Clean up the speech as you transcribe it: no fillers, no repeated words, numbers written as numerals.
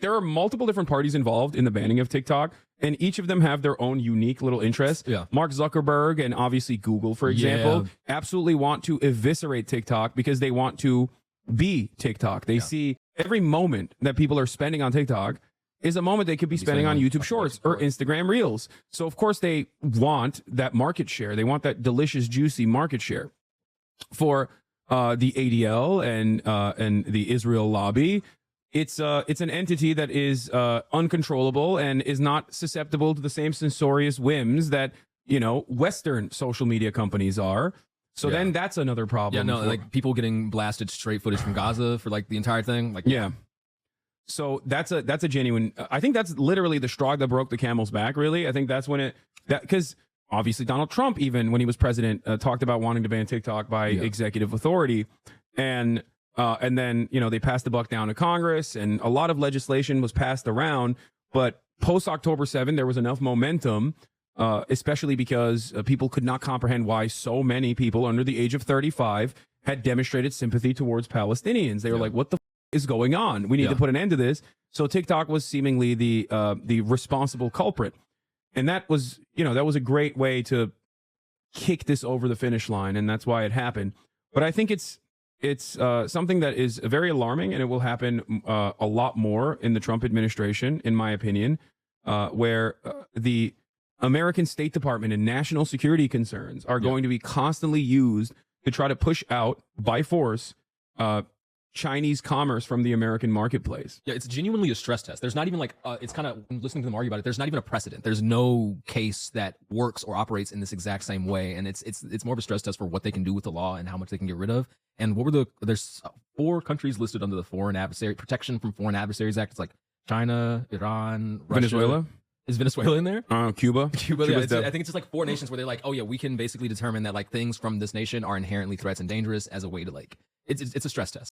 There are multiple different parties involved in the banning of TikTok, and each of them have their own unique little interests. Yeah. Mark Zuckerberg and obviously Google, for example, absolutely want to eviscerate TikTok because they want to be TikTok. They see every moment that people are spending on TikTok is a moment they could be spending on YouTube Shorts or Instagram Reels. So, of course, they want that market share. They want that delicious, juicy market share. For the ADL and the Israel lobby, it's an entity that is uncontrollable and is not susceptible to the same censorious whims that, you know, Western social media companies are. So then that's another problem. Yeah, no, like people getting blasted straight footage from Gaza for like the entire thing. Like, yeah. So that's a genuine. I think that's literally the straw that broke the camel's back. Really, I think that's when because obviously Donald Trump, even when he was president, talked about wanting to ban TikTok by executive authority, and then, you know, they passed the buck down to Congress, and a lot of legislation was passed around. But post October 7, there was enough momentum, especially because people could not comprehend why so many people under the age of 35 had demonstrated sympathy towards Palestinians. They were like, "What the is going on? We need to put an end to this." So TikTok was seemingly the responsible culprit, and that was, you know, that was a great way to kick this over the finish line, and that's why it happened. But I think it's something that is very alarming, and it will happen a lot more in the Trump administration, in my opinion, where the American State Department and national security concerns are going to be constantly used to try to push out by force Chinese commerce from the American marketplace. Yeah, it's genuinely a stress test. There's not even like, it's kind of, listening to them argue about it, there's not even a precedent. There's no case that works or operates in this exact same way. And it's more of a stress test for what they can do with the law and how much they can get rid of. And what were there's 4 countries listed under the Foreign Adversary, Protection from Foreign Adversaries Act. It's like China, Iran, Russia. Venezuela? Is Venezuela in there? Cuba. Cuba, yeah, I think it's just like 4 nations where they're like, oh yeah, we can basically determine that like things from this nation are inherently threats and dangerous as a way to like, it's a stress test.